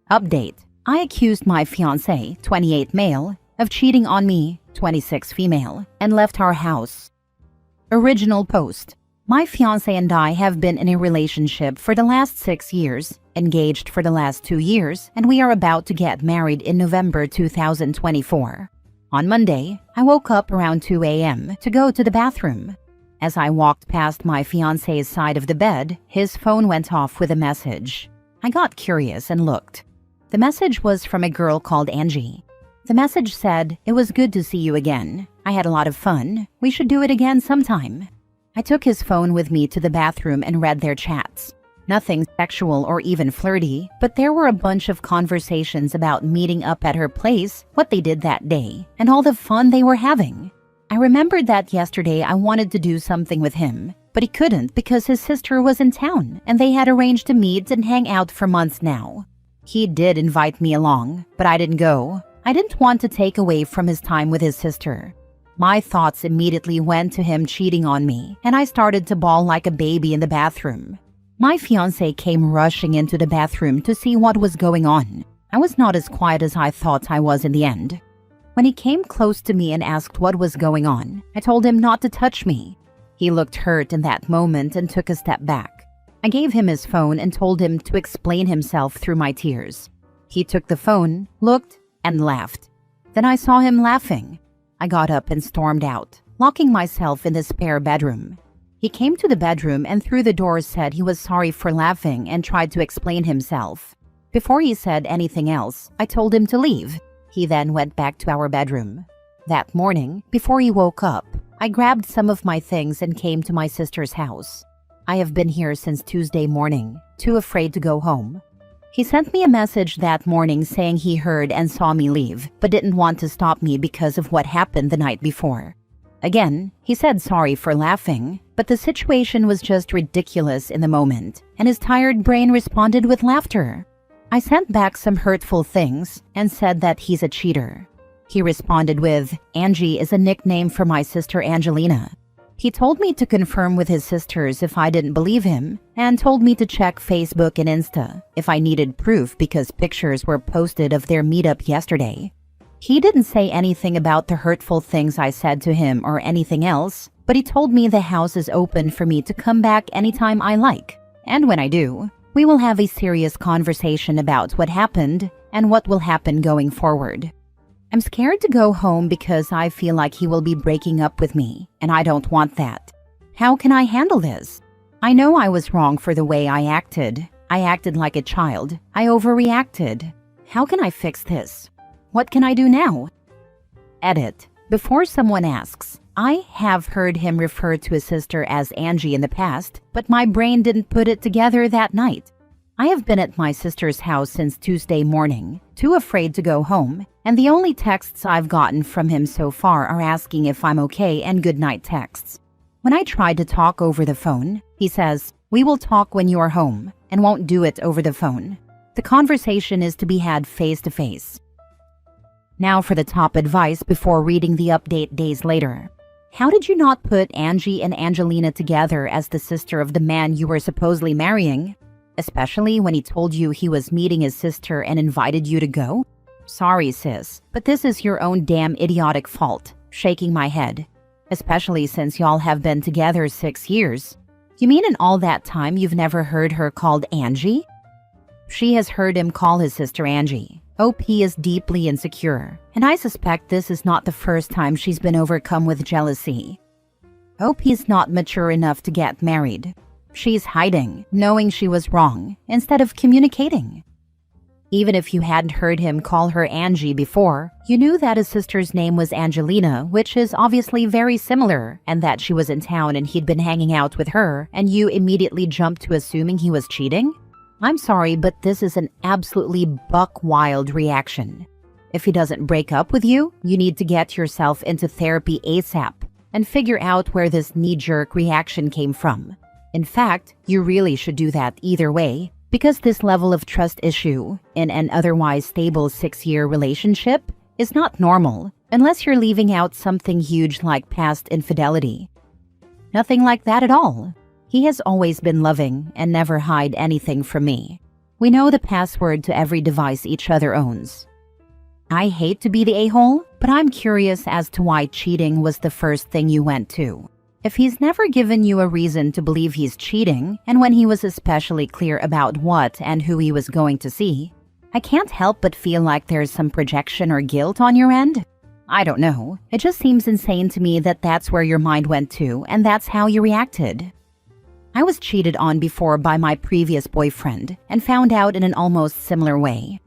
Update. I accused my fiancé, 28 male, of cheating on me, 26 female, and left our house. Original post. My fiancé and I have been in a relationship for the last 6 years, engaged for the last 2 years, and we are about to get married in November 2024. On Monday, I woke up around 2 a.m. to go to the bathroom. As I walked past my fiancé's side of the bed, his phone went off with a message. I got curious and looked. The message was from a girl called Angie. The message said, "It was good to see you again. I had a lot of fun. We should do it again sometime." I took his phone with me to the bathroom and read their chats. Nothing sexual or even flirty, but there were a bunch of conversations about meeting up at her place, what they did that day, and all the fun they were having. I remembered that yesterday I wanted to do something with him, but he couldn't because his sister was in town and they had arranged to meet and hang out for months now. He did invite me along, but I didn't go. I didn't want to take away from his time with his sister. My thoughts immediately went to him cheating on me, and I started to bawl like a baby in the bathroom. My fiancé came rushing into the bathroom to see what was going on. I was not as quiet as I thought I was in the end. When he came close to me and asked what was going on, I told him not to touch me. He looked hurt in that moment and took a step back. I gave him his phone and told him to explain himself through my tears. He took the phone, looked, and laughed. Then I saw him laughing. I got up and stormed out, locking myself in the spare bedroom. He came to the bedroom and through the door said he was sorry for laughing and tried to explain himself. Before he said anything else, I told him to leave. He then went back to our bedroom. That morning, before he woke up, I grabbed some of my things and came to my sister's house. I have been here since Tuesday morning, too afraid to go home. He sent me a message that morning saying he heard and saw me leave, but didn't want to stop me because of what happened the night before. Again, he said sorry for laughing, but the situation was just ridiculous in the moment, and his tired brain responded with laughter. I sent back some hurtful things and said that he's a cheater. He responded with, "Angie is a nickname for my sister Angelina." He told me to confirm with his sisters if I didn't believe him, and told me to check Facebook and Insta if I needed proof because pictures were posted of their meetup yesterday. He didn't say anything about the hurtful things I said to him or anything else, but he told me the house is open for me to come back anytime I like. And when I do, we will have a serious conversation about what happened and what will happen going forward. I'm scared to go home because I feel like he will be breaking up with me, and I don't want that. How can I handle this? I know I was wrong for the way I acted. I acted like a child. I overreacted. How can I fix this? What can I do now? Edit. Before someone asks, I have heard him refer to his sister as Angie in the past, but my brain didn't put it together that night. I have been at my sister's house since Tuesday morning, too afraid to go home, and the only texts I've gotten from him so far are asking if I'm okay and goodnight texts. When I tried to talk over the phone, he says, "We will talk when you are home," and won't do it over the phone. The conversation is to be had face to face. Now for the top advice before reading the update days later. How did you not put Angie and Angelina together as the sister of the man you were supposedly marrying? Especially when he told you he was meeting his sister and invited you to go? Sorry, sis, but this is your own damn idiotic fault. Shaking my head. Especially since y'all have been together 6 years. You mean in all that time you've never heard her called Angie? She has heard him call his sister Angie. OP is deeply insecure, and I suspect this is not the first time she's been overcome with jealousy. OP is not mature enough to get married. She's hiding, knowing she was wrong, instead of communicating. Even if you hadn't heard him call her Angie before, you knew that his sister's name was Angelina, which is obviously very similar, and that she was in town and he'd been hanging out with her, and you immediately jumped to assuming he was cheating? I'm sorry, but this is an absolutely buck-wild reaction. If he doesn't break up with you, you need to get yourself into therapy ASAP and figure out where this knee-jerk reaction came from. In fact, you really should do that either way, because this level of trust issue in an otherwise stable 6-year relationship is not normal unless you're leaving out something huge like past infidelity. Nothing like that at all. He has always been loving and never hide anything from me. We know the password to every device each other owns. I hate to be the a-hole, but I'm curious as to why cheating was the first thing you went to. If he's never given you a reason to believe he's cheating, and when he was especially clear about what and who he was going to see, I can't help but feel like there's some projection or guilt on your end. I don't know. It just seems insane to me that that's where your mind went to, and that's how you reacted. I was cheated on before by my previous boyfriend, and found out in an almost similar way.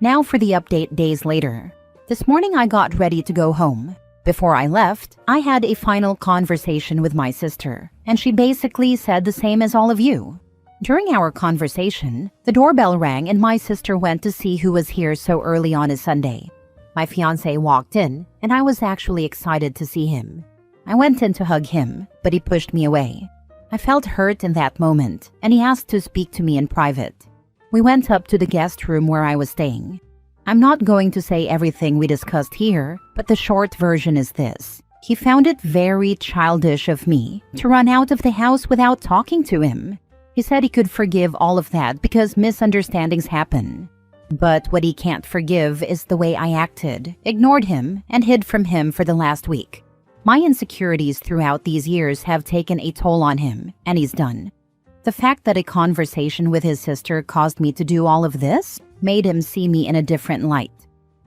Now for the update days later. This morning I got ready to go home. Before I left, I had a final conversation with my sister, and she basically said the same as all of you. During our conversation, the doorbell rang and my sister went to see who was here so early on a Sunday. My fiancé walked in, and I was actually excited to see him. I went in to hug him, but he pushed me away. I felt hurt in that moment, and he asked to speak to me in private. We went up to the guest room where I was staying. I'm not going to say everything we discussed here, but the short version is this. He found it very childish of me to run out of the house without talking to him. He said he could forgive all of that because misunderstandings happen. But what he can't forgive is the way I acted, ignored him, and hid from him for the last week. My insecurities throughout these years have taken a toll on him, and he's done. The fact that a conversation with his sister caused me to do all of this made him see me in a different light.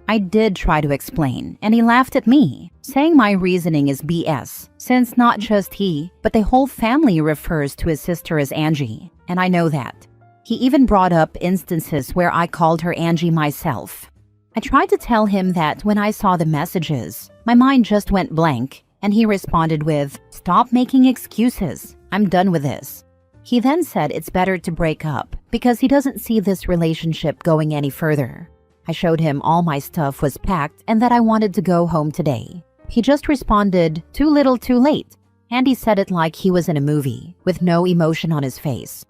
I did try to explain, and he laughed at me, saying my reasoning is BS, since not just he, but the whole family refers to his sister as Angie, and I know that. He even brought up instances where I called her Angie myself. I tried to tell him that when I saw the messages, my mind just went blank, and he responded with, "Stop making excuses. I'm done with this." He then said it's better to break up because he doesn't see this relationship going any further. I showed him all my stuff was packed and that I wanted to go home today. He just responded, "Too little, too late." And he said it like he was in a movie, with no emotion on his face.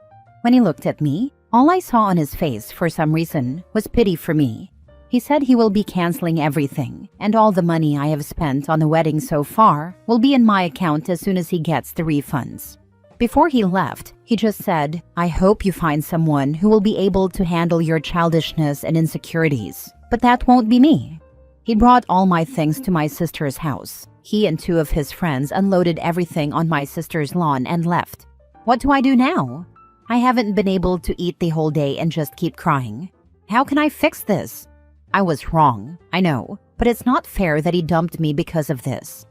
When he looked at me, all I saw on his face, for some reason, was pity for me. He said he will be canceling everything, and all the money I have spent on the wedding so far will be in my account as soon as he gets the refunds. Before he left, he just said, "I hope you find someone who will be able to handle your childishness and insecurities, but that won't be me." He brought all my things to my sister's house. He and two of his friends unloaded everything on my sister's lawn and left. What do I do now? I haven't been able to eat the whole day and just keep crying. How can I fix this? I was wrong, I know, but it's not fair that he dumped me because of this.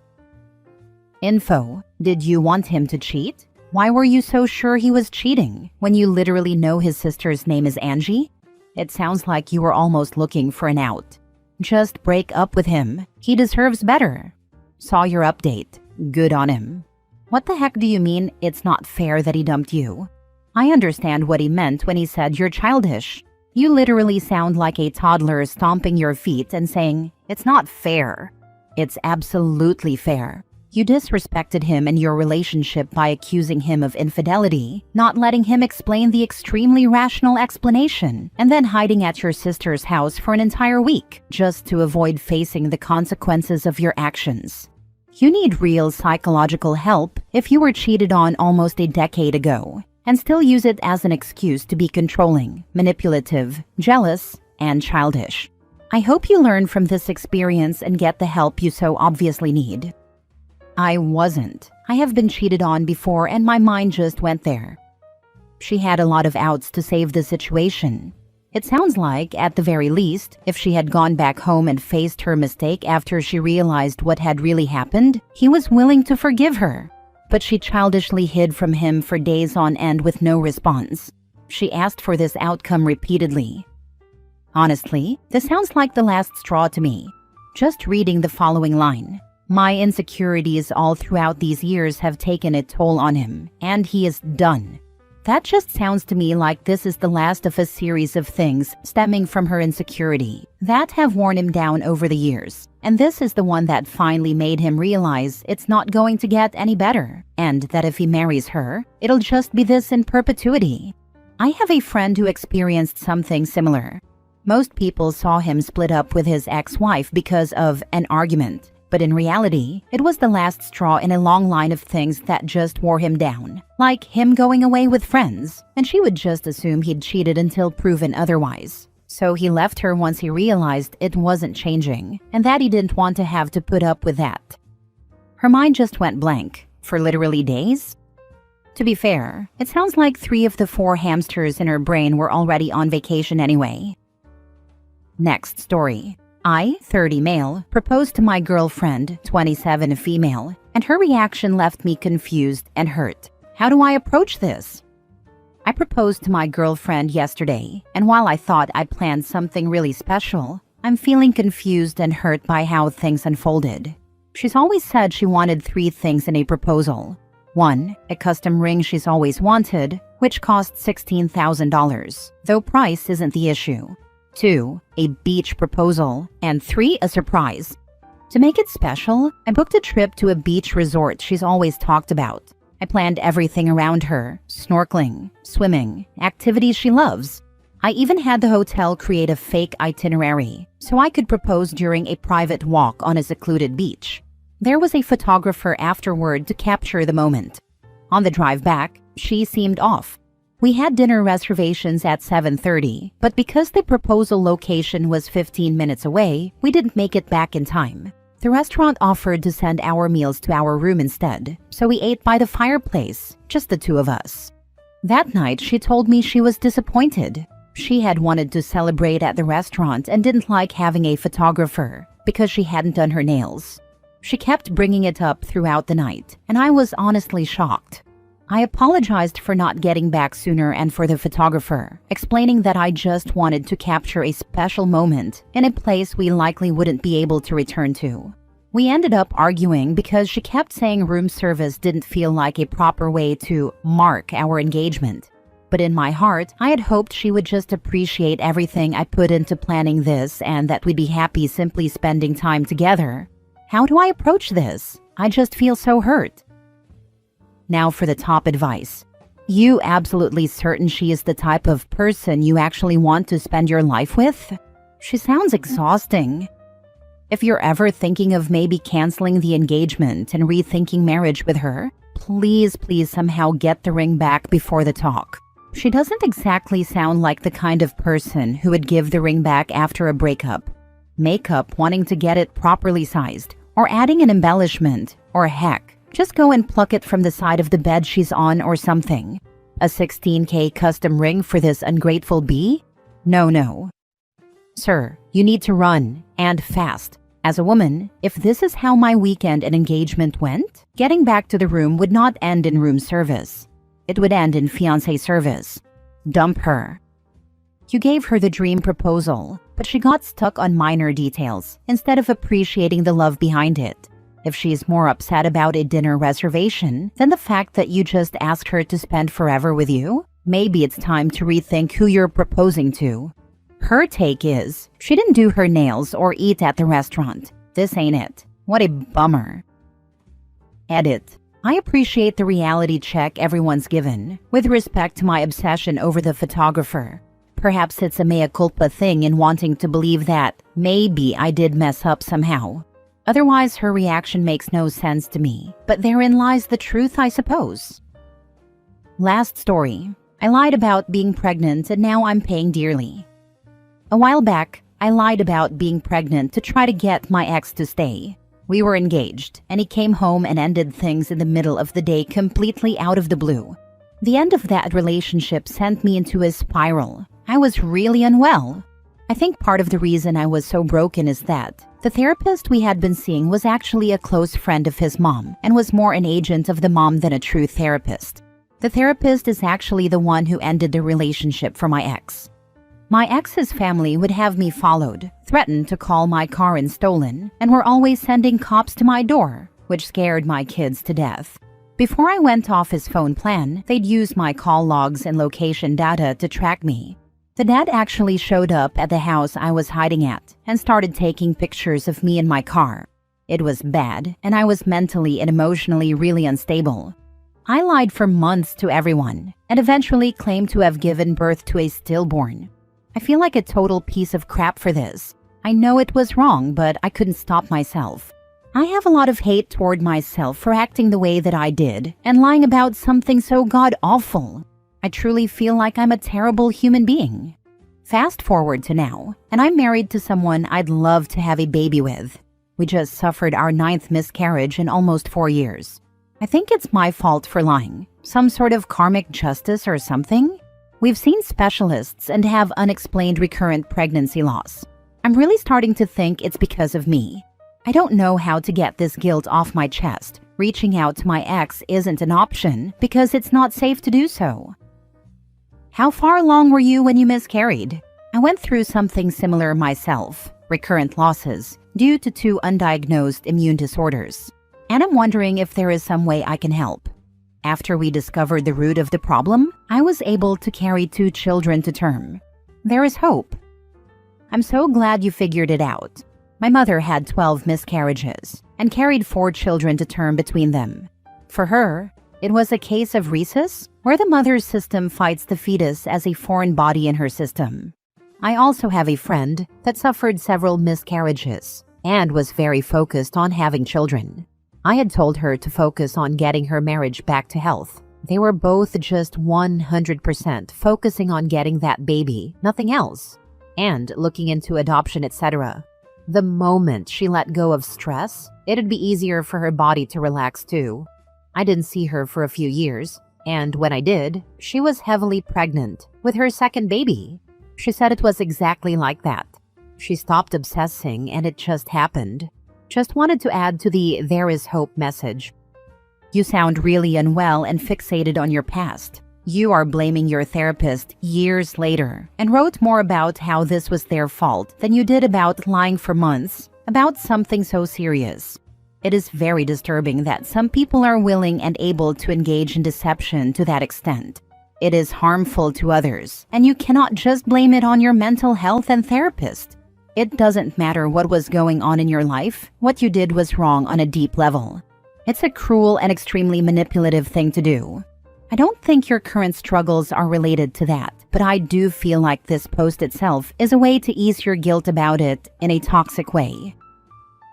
Info: did you want him to cheat? Why were you so sure he was cheating when you literally know his sister's name is Angie? It sounds like you were almost looking for an out. Just break up with him. He deserves better. Saw your update. Good on him. What the heck do you mean it's not fair that he dumped you? I understand what he meant when he said you're childish. You literally sound like a toddler stomping your feet and saying, "It's not fair." It's absolutely fair. You disrespected him and your relationship by accusing him of infidelity, not letting him explain the extremely rational explanation, and then hiding at your sister's house for an entire week just to avoid facing the consequences of your actions. You need real psychological help if you were cheated on almost a decade ago and still use it as an excuse to be controlling, manipulative, jealous, and childish. I hope you learn from this experience and get the help you so obviously need. I wasn't. I have been cheated on before and my mind just went there. She had a lot of outs to save the situation. It sounds like, at the very least, if she had gone back home and faced her mistake after she realized what had really happened, he was willing to forgive her. But she childishly hid from him for days on end with no response. She asked for this outcome repeatedly. Honestly, this sounds like the last straw to me. Just reading the following line. My insecurities all throughout these years have taken a toll on him, and he is done. That just sounds to me like this is the last of a series of things stemming from her insecurity that have worn him down over the years. And this is the one that finally made him realize it's not going to get any better, and that if he marries her, it'll just be this in perpetuity. I have a friend who experienced something similar. Most people saw him split up with his ex-wife because of an argument, But in reality, it was the last straw in a long line of things that just wore him down. Like him going away with friends, and she would just assume he'd cheated until proven otherwise. So he left her once he realized it wasn't changing, and that he didn't want to have to put up with that. Her mind just went blank. For literally days? To be fair, it sounds like 3 of the 4 hamsters in her brain were already on vacation anyway. Next story. I, 30 male, proposed to my girlfriend, 27 female, and her reaction left me confused and hurt. How do I approach this? I proposed to my girlfriend yesterday, and while I thought I planned something really special, I'm feeling confused and hurt by how things unfolded. She's always said she wanted 3 things in a proposal. 1, a custom ring she's always wanted, which costs $16,000, though price isn't the issue. 2, a beach proposal, and 3, a surprise. To make it special, I booked a trip to a beach resort she's always talked about. I planned everything around her, snorkeling, swimming, activities she loves. I even had the hotel create a fake itinerary, so I could propose during a private walk on a secluded beach. There was a photographer afterward to capture the moment. On the drive back, she seemed off. We had dinner reservations at 7:30, but because the proposal location was 15 minutes away, we didn't make it back in time. The restaurant offered to send our meals to our room instead, so we ate by the fireplace, just the 2 of us. That night, she told me she was disappointed. She had wanted to celebrate at the restaurant and didn't like having a photographer because she hadn't done her nails. She kept bringing it up throughout the night, and I was honestly shocked. I apologized for not getting back sooner and for the photographer, explaining that I just wanted to capture a special moment in a place we likely wouldn't be able to return to. We ended up arguing because she kept saying room service didn't feel like a proper way to mark our engagement. But in my heart, I had hoped she would just appreciate everything I put into planning this and that we'd be happy simply spending time together. How do I approach this? I just feel so hurt. Now for the top advice. You absolutely certain she is the type of person you actually want to spend your life with? She sounds exhausting. If you're ever thinking of maybe canceling the engagement and rethinking marriage with her, please somehow get the ring back before the talk. She doesn't exactly sound like the kind of person who would give the ring back after a breakup. Makeup wanting to get it properly sized, or adding an embellishment, or heck, just go and pluck it from the side of the bed she's on or something. A $16K custom ring for this ungrateful bee? No. Sir, you need to run, and fast. As a woman, if this is how my weekend and engagement went, getting back to the room would not end in room service. It would end in fiancé service. Dump her. You gave her the dream proposal, but she got stuck on minor details instead of appreciating the love behind it. If she's more upset about a dinner reservation than the fact that you just asked her to spend forever with you, maybe it's time to rethink who you're proposing to. Her take is, she didn't do her nails or eat at the restaurant. This ain't it. What a bummer. Edit. I appreciate the reality check everyone's given, with respect to my obsession over the photographer. Perhaps it's a mea culpa thing in wanting to believe that maybe I did mess up somehow. Otherwise, her reaction makes no sense to me, but therein lies the truth, I suppose. Last story. I lied about being pregnant and now I'm paying dearly. A while back, I lied about being pregnant to try to get my ex to stay. We were engaged, and he came home and ended things in the middle of the day completely out of the blue. The end of that relationship sent me into a spiral. I was really unwell. I think part of the reason I was so broken is that the therapist we had been seeing was actually a close friend of his mom and was more an agent of the mom than a true therapist. The therapist is actually the one who ended the relationship for my ex. My ex's family would have me followed, threatened to call my car in stolen, and were always sending cops to my door, which scared my kids to death. Before I went off his phone plan, they'd use my call logs and location data to track me. The dad actually showed up at the house I was hiding at and started taking pictures of me in my car. It was bad, and I was mentally and emotionally really unstable. I lied for months to everyone, and eventually claimed to have given birth to a stillborn. I feel like a total piece of crap for this. I know it was wrong, but I couldn't stop myself. I have a lot of hate toward myself for acting the way that I did and lying about something so god-awful. I truly feel like I'm a terrible human being. Fast forward to now, and I'm married to someone I'd love to have a baby with. We just suffered our 9th miscarriage in almost 4 years. I think it's my fault for lying. Some sort of karmic justice or something? We've seen specialists and have unexplained recurrent pregnancy loss. I'm really starting to think it's because of me. I don't know how to get this guilt off my chest. Reaching out to my ex isn't an option because it's not safe to do so. How far along were you when you miscarried? I went through something similar myself, recurrent losses, due to 2 undiagnosed immune disorders. And I'm wondering if there is some way I can help. After we discovered the root of the problem, I was able to carry 2 children to term. There is hope. I'm so glad you figured it out. My mother had 12 miscarriages and carried 4 children to term between them. For her, it was a case of rhesus, where the mother's system fights the fetus as a foreign body in her system. I also have a friend that suffered several miscarriages and was very focused on having children. I had told her to focus on getting her marriage back to health. They were both just 100% focusing on getting that baby, nothing else, and looking into adoption, etc. The moment she let go of stress, it'd be easier for her body to relax too. I didn't see her for a few years, and when I did, she was heavily pregnant with her 2nd baby. She said it was exactly like that. She stopped obsessing and it just happened. Just wanted to add to the "there is hope" message. You sound really unwell and fixated on your past. You are blaming your therapist years later and wrote more about how this was their fault than you did about lying for months about something so serious. It is very disturbing that some people are willing and able to engage in deception to that extent. It is harmful to others, and you cannot just blame it on your mental health and therapist. It doesn't matter what was going on in your life, what you did was wrong on a deep level. It's a cruel and extremely manipulative thing to do. I don't think your current struggles are related to that, but I do feel like this post itself is a way to ease your guilt about it in a toxic way.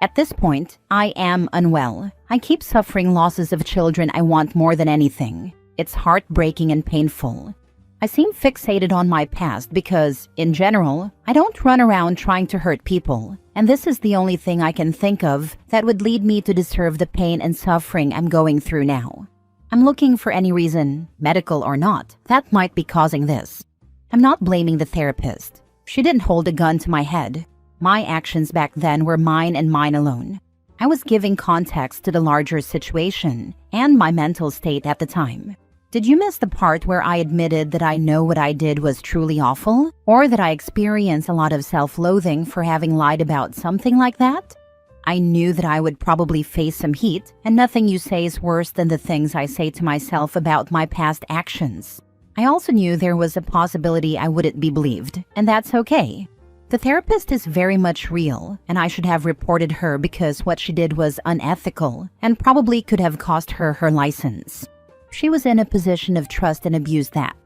At this point, I am unwell. I keep suffering losses of children I want more than anything. It's heartbreaking and painful. I seem fixated on my past because, in general, I don't run around trying to hurt people, and this is the only thing I can think of that would lead me to deserve the pain and suffering I'm going through now. I'm looking for any reason, medical or not, that might be causing this. I'm not blaming the therapist. She didn't hold a gun to my head. My actions back then were mine and mine alone. I was giving context to the larger situation and my mental state at the time. Did you miss the part where I admitted that I know what I did was truly awful, or that I experience a lot of self-loathing for having lied about something like that? I knew that I would probably face some heat, and nothing you say is worse than the things I say to myself about my past actions. I also knew there was a possibility I wouldn't be believed, and that's okay. The therapist is very much real, and I should have reported her because what she did was unethical and probably could have cost her her license. She was in a position of trust and abused that.